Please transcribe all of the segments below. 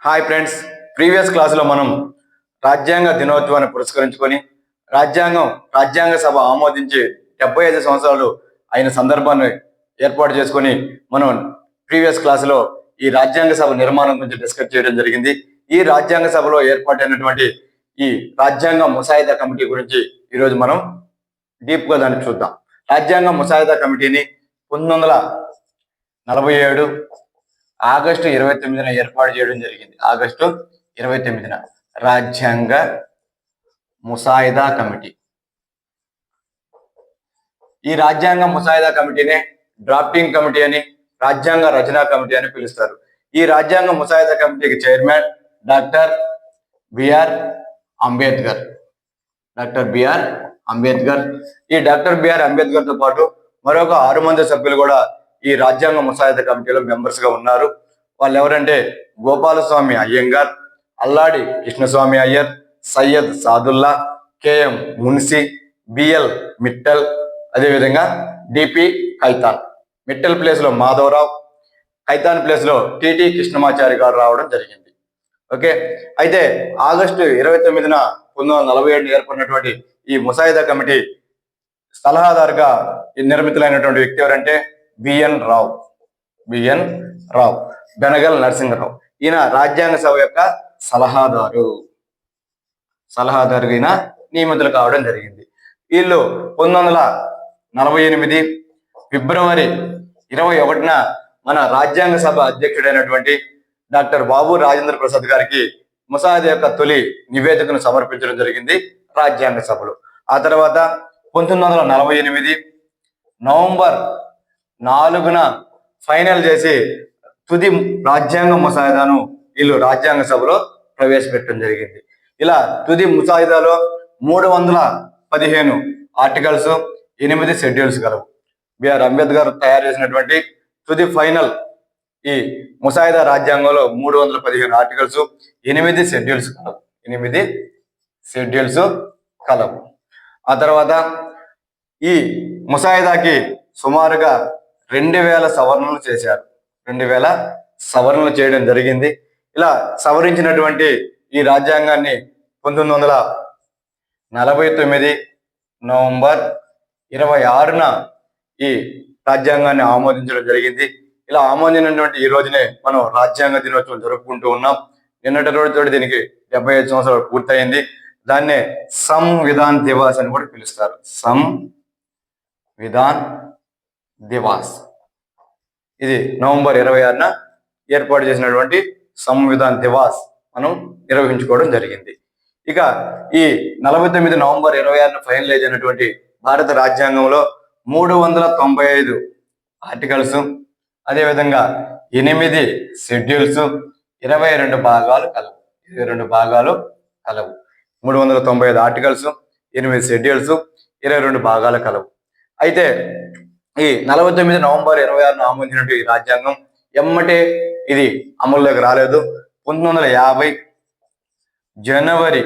Hi friends, previous క్లాసులో మనం రాజ్యాంగ దినోత్సవాన్ని పురస్కరించుకొని రాజ్యాంగ సభ ఆమోదించి 75 సంవత్సరాలు అయిన సందర్భాన్ని ఏర్పాటు చేసుకొని మనం ప్రీవియస్ క్లాసులో ఈ రాజ్యాంగ సభ నిర్మాణం గురించి డిస్కస్ చేయడం జరిగింది. ఈ రాజ్యాంగ సభలో ఏర్పాటైనటువంటి ఈ రాజ్యాంగ ముసాయిదా కమిటీ గురించి ఈరోజు మనం డీప్గా దాన్ని చూద్దాం. రాజ్యాంగ ముసాయిదా కమిటీని 1947 ఆగస్టు 29న ఏర్పాటు చేయడం జరిగింది. ఆగస్టు 29న రాజ్యాంగ ముసాయిదా కమిటీ. ఈ రాజ్యాంగ ముసాయిదా కమిటీనే డ్రాఫ్టింగ్ కమిటీ అని, రాజ్యాంగ రచనా కమిటీ అని పిలుస్తారు. ఈ రాజ్యాంగ ముసాయిదా కమిటీకి చైర్మన్ డాక్టర్ బిఆర్ అంబేద్కర్. ఈ డాక్టర్ బిఆర్ అంబేద్కర్ తో పాటు మరొక 6 మంది సభ్యులు కూడా ఈ రాజ్యాంగ ముసాయిదా కమిటీలో మెంబర్స్ గా ఉన్నారు. వాళ్ళు ఎవరంటే గోపాలస్వామి అయ్యంగార్, అల్లాడి కృష్ణస్వామి అయ్యర్, సయ్యద్ సాదుల్లా, కెఎం మున్సి, బిఎల్ మిట్టల్, అదేవిధంగా డిపి ఖైతాన్. మిట్టల్ ప్లేస్ లో మాధవరావు, ఖైతాన్ ప్లేస్ లో టిటి కృష్ణమాచారి గారు రావడం జరిగింది. ఓకే, అయితే ఆగస్టు 29న 1947 ఏర్పడినటువంటి ఈ ముసాయిదా కమిటీ సలహాదారుగా నిర్మితులైనటువంటి వ్యక్తి ఎవరంటే బిఎన్ రావు, బెనగల్ నరసింహరావు. ఈయన రాజ్యాంగ సభ యొక్క సలహాదారుగా నియమితులు కావడం జరిగింది. వీళ్ళు 1948 ఫిబ్రవరి 21న మన రాజ్యాంగ సభ అధ్యక్షుడైనటువంటి డాక్టర్ బాబు రాజేంద్ర ప్రసాద్ గారికి ముసాయిదా యొక్క తొలి నివేదికను సమర్పించడం జరిగింది రాజ్యాంగ సభలో. ఆ తర్వాత 1948 నవంబర్ 4న ఫైనల్ చేసి తుది రాజ్యాంగ ముసాయిదాను వీళ్ళు రాజ్యాంగ సభలో ప్రవేశపెట్టడం జరిగింది. ఇలా తుది ముసాయిదాలో 315 ఆర్టికల్స్, 8 షెడ్యూల్స్ కలవు. బిఆర్ అంబేద్కర్ తయారు చేసినటువంటి తుది ఫైనల్ ఈ ముసాయిదా రాజ్యాంగంలో 315 ఆర్టికల్స్, 8 షెడ్యూల్స్ కలవు. ఆ తర్వాత ఈ ముసాయిదాకి సుమారుగా 2000 సవరణలు చేశారు. 2000 సవరణలు చేయడం జరిగింది. ఇలా సవరించినటువంటి ఈ రాజ్యాంగాన్ని 1949 నవంబర్ 26న ఈ రాజ్యాంగాన్ని ఆమోదించడం జరిగింది. ఇలా ఆమోదించినటువంటి ఈ రోజునే మనం రాజ్యాంగ దినోత్సవం జరుపుకుంటూ ఉన్నాం. నిన్నటి రోజుతో దీనికి 75 సంవత్సరాలు పూర్తయింది. దాన్నే సంవిధాన్ దివాస్ అని కూడా పిలుస్తారు. సంవిధాన్ దివాస్. ఇది నవంబర్ 26న ఏర్పాటు చేసినటువంటి సంవిధాన్ దివాస్ మనం నిర్వహించుకోవడం జరిగింది. ఇక ఈ 49 నవంబర్ 26న ఫైనలైజ్ అయినటువంటి భారత రాజ్యాంగంలో 395 ఆర్టికల్స్, అదేవిధంగా 8 షెడ్యూల్స్, 22 భాగాలు కలవు. 395 ఆర్టికల్స్, 8 షెడ్యూల్స్, 22 భాగాలు కలవు. అయితే ఈ 49 నవంబర్ 26న ఆమోదించినట్టు ఈ రాజ్యాంగం ఎమ్మటే ఇది అమల్లోకి రాలేదు. 1950 జనవరి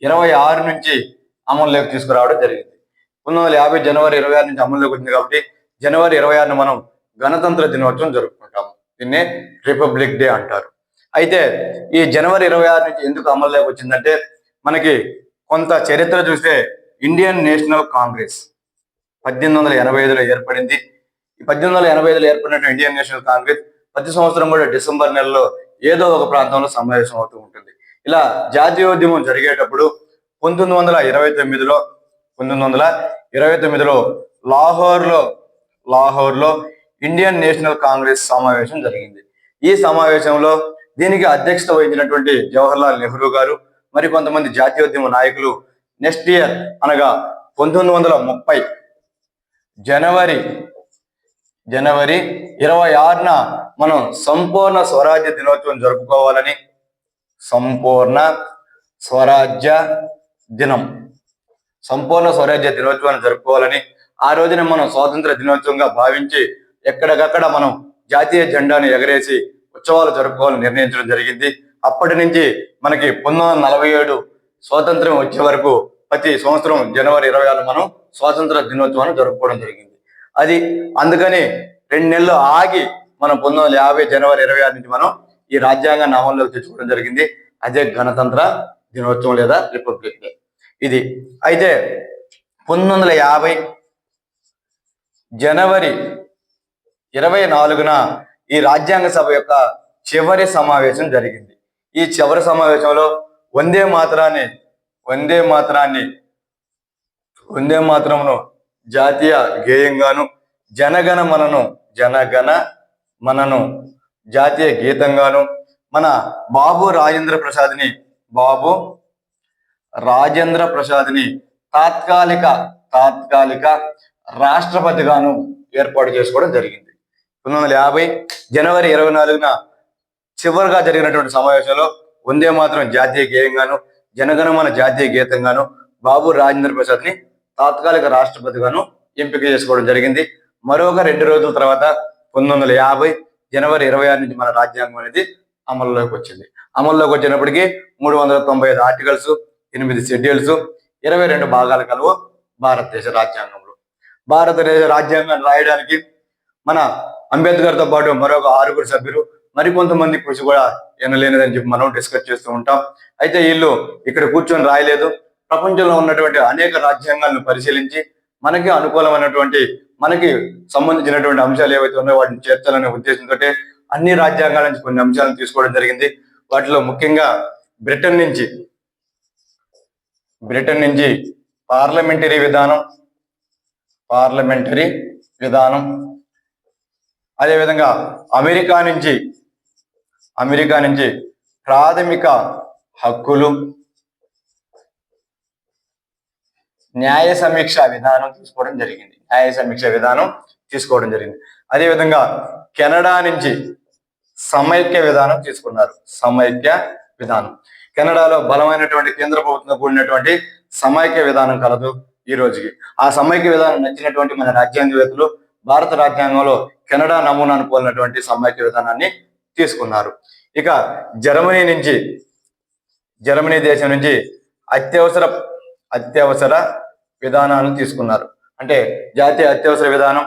26 నుంచి అమల్లోకి తీసుకురావడం జరిగింది. 1950 జనవరి 26 నుంచి అమల్లోకి వచ్చింది కాబట్టి జనవరి 26న మనం గణతంత్ర దినోత్సవం జరుపుకుంటాము. దీన్నే రిపబ్లిక్ డే అంటారు. అయితే ఈ జనవరి 26 నుంచి ఎందుకు అమల్లోకి వచ్చిందంటే మనకి కొంత చరిత్ర చూస్తే ఇండియన్ నేషనల్ కాంగ్రెస్ 1885లో ఏర్పడింది. ఈ 1885లో ఏర్పడిన ఇండియన్ నేషనల్ కాంగ్రెస్ ప్రతి సంవత్సరం కూడా డిసెంబర్ నెలలో ఏదో ఒక ప్రాంతంలో సమావేశం అవుతూ ఉంటుంది. ఇలా జాతీయోద్యమం జరిగేటప్పుడు 1929లో లాహోర్లో ఇండియన్ నేషనల్ కాంగ్రెస్ సమావేశం జరిగింది. ఈ సమావేశంలో దీనికి అధ్యక్షత వహించినటువంటి జవహర్లాల్ నెహ్రూ గారు మరి కొంతమంది జాతీయోద్యమ నాయకులు నెక్స్ట్ ఇయర్ అనగా 1930 జనవరి 26న మనం సంపూర్ణ స్వరాజ్య దినోత్సవం జరుపుకోవాలని, సంపూర్ణ స్వరాజ్య దినోత్సవాన్ని జరుపుకోవాలని ఆ రోజున మనం స్వాతంత్ర దినోత్సవంగా భావించి ఎక్కడికక్కడ మనం జాతీయ జెండాను ఎగరేసి ఉత్సవాలు జరుపుకోవాలని నిర్ణయించడం జరిగింది. అప్పటి నుంచి మనకి 1947 స్వాతంత్రం వచ్చే వరకు ప్రతి సంవత్సరం జనవరి 26 మనం స్వాతంత్ర దినోత్సవాన్ని జరుపుకోవడం జరిగింది. అందుకని 2 నెలలు ఆగి మనం 1950 జనవరి 26 నుంచి మనం ఈ రాజ్యాంగాన్ని అమల్లోకి తెచ్చుకోవడం జరిగింది. అదే గణతంత్ర దినోత్సవం లేదా రిపబ్లిక్ డే. ఇది అయితే 1950 జనవరి 24న ఈ రాజ్యాంగ సభ యొక్క చివరి సమావేశం జరిగింది. ఈ చివరి సమావేశంలో వందే మాతరమును జాతీయ గేయంగాను, జనగణ మనను జాతీయ గీతంగాను, మన బాబు రాజేంద్ర ప్రసాద్ని తాత్కాలిక రాష్ట్రపతిగాను ఏర్పాటు చేసుకోవడం జరిగింది. 1950 జనవరి 24న చివరిగా జరిగినటువంటి సమావేశంలో వందే మాతరం జాతీయ గేయంగాను, జనగణమన జాతీయ గీతంగాను బాబు రాజేంద్ర ప్రసాద్ని తాత్కాలిక రాష్ట్రపతిగాను ఎంపిక చేసుకోవడం జరిగింది. మరొక 2 రోజుల తర్వాత 1950 జనవరి 26 నుంచి మన రాజ్యాంగం అనేది అమల్లోకి వచ్చింది. అమల్లోకి వచ్చినప్పటికీ 395 ఆర్టికల్స్, 8 షెడ్యూల్స్, 22 భాగాలు కలవు భారతదేశ రాజ్యాంగంలో. భారతదేశ రాజ్యాంగాన్ని రాయడానికి మన అంబేద్కర్తో పాటు మరొక 6 సభ్యులు, మరికొంతమంది కృషి కూడా ఎనలేనిదని చెప్పి మనం డిస్కస్ చేస్తూ ఉంటాం. అయితే వీళ్ళు ఇక్కడ కూర్చొని రాయలేదు. ప్రపంచంలో ఉన్నటువంటి అనేక రాజ్యాంగాలను పరిశీలించి మనకి అనుకూలమైనటువంటి, మనకి సంబంధించినటువంటి అంశాలు ఏవైతే ఉన్నాయో వాటిని చేర్చాలనే ఉద్దేశంతో అన్ని రాజ్యాంగాల నుంచి కొన్ని అంశాలను తీసుకోవడం జరిగింది. వాటిలో ముఖ్యంగా బ్రిటన్ నుంచి పార్లమెంటరీ విధానం, అదేవిధంగా అమెరికా నుంచి ప్రాథమిక హక్కులు, న్యాయ సమీక్ష విధానం తీసుకోవడం జరిగింది. అదేవిధంగా కెనడా నుంచి సమైక్య విధానం తీసుకున్నారు. కెనడాలో బలమైనటువంటి కేంద్ర ప్రభుత్వంతో కూడినటువంటి సమైక్య విధానం కలదు ఈ రోజుకి. ఆ సమైక్య విధానం నచ్చినటువంటి మన రాజ్యాంగవేత్తలు భారత రాజ్యాంగంలో కెనడా నమూనాను పోలినటువంటి సమైక్య విధానాన్ని తీసుకున్నారు. ఇక జర్మనీ దేశం నుంచి అత్యవసర విధానాలను తీసుకున్నారు. అంటే జాతీయ అత్యవసర విధానం,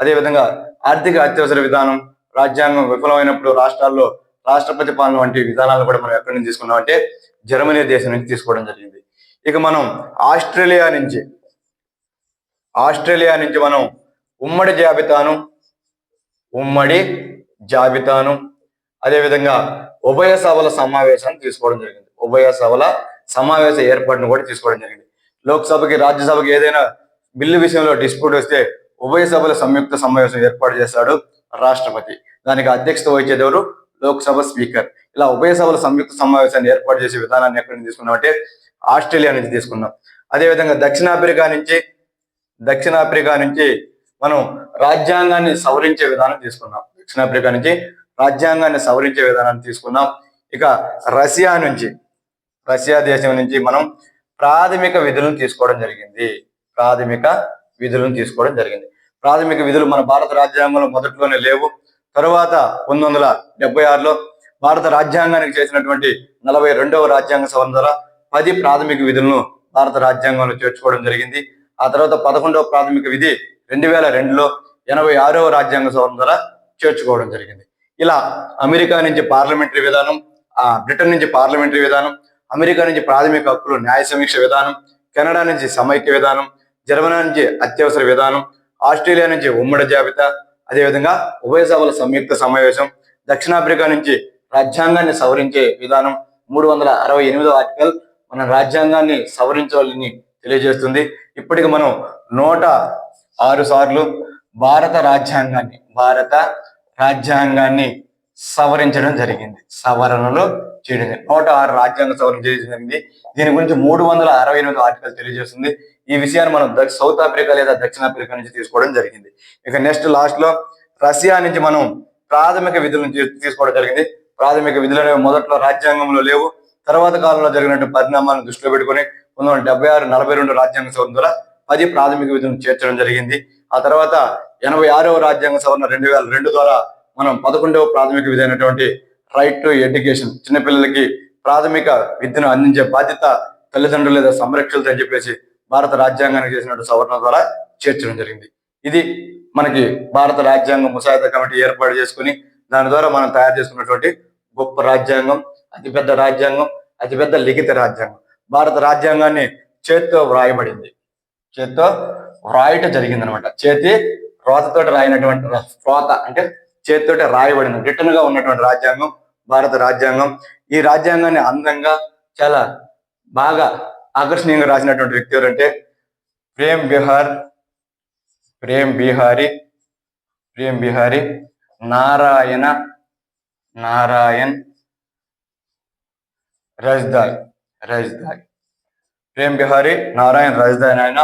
అదేవిధంగా ఆర్థిక అత్యవసర విధానం, రాజ్యాంగం విఫలమైనప్పుడు రాష్ట్రాల్లో రాష్ట్రపతి పాలన వంటి విధానాలను కూడా మనం ఎక్కడి నుంచి తీసుకున్నాం అంటే జర్మనీ దేశం నుంచి తీసుకోవడం జరిగింది. ఇక మనం ఆస్ట్రేలియా నుంచి మనం ఉమ్మడి జాబితాను అదేవిధంగా ఉభయ సభల సమావేశాన్ని తీసుకోవడం జరిగింది. ఉభయ సభల సమావేశ ఏర్పాటును కూడా తీసుకోవడం జరిగింది. లోక్సభకి, రాజ్యసభకి ఏదైనా బిల్లు విషయంలో డిస్ప్యూట్ వస్తే ఉభయ సభల సంయుక్త సమావేశం ఏర్పాటు చేస్తాడు రాష్ట్రపతి. దానికి అధ్యక్షత వహించేది ఎవరు? లోక్సభ స్పీకర్. ఇలా ఉభయ సభల సంయుక్త సమావేశాన్ని ఏర్పాటు చేసే విధానాన్ని ఎక్కడి నుంచి తీసుకున్నాం అంటే ఆస్ట్రేలియా నుంచి తీసుకున్నాం. అదేవిధంగా దక్షిణాఫ్రికా నుంచి మనం రాజ్యాంగాన్ని సవరించే విధానం తీసుకున్నాం. ఇక రష్యా దేశం నుంచి మనం ప్రాథమిక విధులను తీసుకోవడం జరిగింది. ప్రాథమిక విధులు మన భారత రాజ్యాంగంలో మొదట్లోనే లేవు. తరువాత 1976లో భారత రాజ్యాంగానికి చేసినటువంటి 42వ రాజ్యాంగ సవరణ ద్వారా 10 ప్రాథమిక విధులను భారత రాజ్యాంగంలో చేర్చుకోవడం జరిగింది. ఆ తర్వాత 11వ ప్రాథమిక విధి 2002లో 86వ రాజ్యాంగ సవరణ ద్వారా చేర్చుకోవడం జరిగింది. ఇలా అమెరికా నుంచి పార్లమెంటరీ విధానం, బ్రిటన్ నుంచి పార్లమెంటరీ విధానం, అమెరికా నుంచి ప్రాథమిక హక్కులు న్యాయ సమీక్ష విధానం, కెనడా నుంచి సమైక్య విధానం, జర్మనీ నుంచి అత్యవసర విధానం, ఆస్ట్రేలియా నుంచి ఉమ్మడి జాబితా, అదేవిధంగా ఉభయ సభల సంయుక్త సమావేశం, దక్షిణాఫ్రికా నుంచి రాజ్యాంగాన్ని సవరించే విధానం 368వ ఆర్టికల్ మన రాజ్యాంగాన్ని సవరించాలని తెలియజేస్తుంది. ఇప్పటికి మనం 106 సార్లు భారత రాజ్యాంగాన్ని సవరించడం జరిగింది. 106 రాజ్యాంగ సవరణ చేయడం జరిగింది. దీని గురించి 368 ఆర్టికల్ తెలియజేస్తుంది. ఈ విషయాన్ని మనం సౌత్ ఆఫ్రికా లేదా దక్షిణాఫ్రికా నుంచి తీసుకోవడం జరిగింది. ఇక నెక్స్ట్ లాస్ట్ లో రష్యా నుంచి మనం ప్రాథమిక విధులను తీసుకోవడం జరిగింది. ప్రాథమిక విధులు అనేవి మొదట్లో రాజ్యాంగంలో లేవు. తర్వాత కాలంలో జరిగినటువంటి పరిణామాలను దృష్టిలో పెట్టుకుని 1976-42 రాజ్యాంగ సవరణ ద్వారా 10 ప్రాథమిక విధులను చేర్చడం జరిగింది. ఆ తర్వాత 86వ రాజ్యాంగ సవరణ 2002 ద్వారా మనం 11వ ప్రాథమిక విధి అయినటువంటి రైట్ టు ఎడ్యుకేషన్, చిన్నపిల్లలకి ప్రాథమిక విద్యను అందించే బాధ్యత తల్లిదండ్రులు లేదా సంరక్షకులు అని చెప్పేసి భారత రాజ్యాంగానికి చేసినటువంటి సవరణ ద్వారా చేర్చడం జరిగింది. ఇది మనకి భారత రాజ్యాంగ ముసాయిదా కమిటీ ఏర్పాటు చేసుకుని దాని ద్వారా మనం తయారు చేసుకున్నటువంటి గొప్ప రాజ్యాంగం, అతిపెద్ద రాజ్యాంగం, అతిపెద్ద లిఖిత రాజ్యాంగం. భారత రాజ్యాంగాన్ని చేత్తో వ్రాయబడింది, చేత్తో వ్రాయటం జరిగింది అనమాట. చేతి రోతతో రాయినటువంటి రోత అంటే చేతితోటి రాయబడింది, రిటర్న్ గా ఉన్నటువంటి రాజ్యాంగం భారత రాజ్యాంగం. ఈ రాజ్యాంగాన్ని అందంగా చాలా బాగా ఆకర్షణీయంగా రాసినటువంటి వ్యక్తి ఎవరంటే ప్రేమ్ బిహారీ నారాయణ్ రజ్దాయ్. ప్రేమ్ బిహారీ నారాయణ్ రజ్దాయ్ ఆయన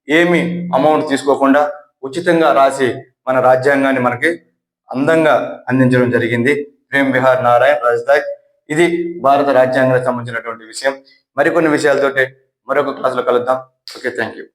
ఏమి అమౌంట్ తీసుకోకుండా ఉచితంగా రాసి మన రాజ్యాంగాన్ని మనకి అందంగా అందించడం జరిగింది. ప్రేమ్ బిహారీ నారాయణ్ రజ్దాయ్. ఇది భారత రాజ్యాంగానికి సంబంధించినటువంటి విషయం. మరికొన్ని విషయాలతోటి మరొక క్లాసులో కలుద్దాం. Okay, thank you.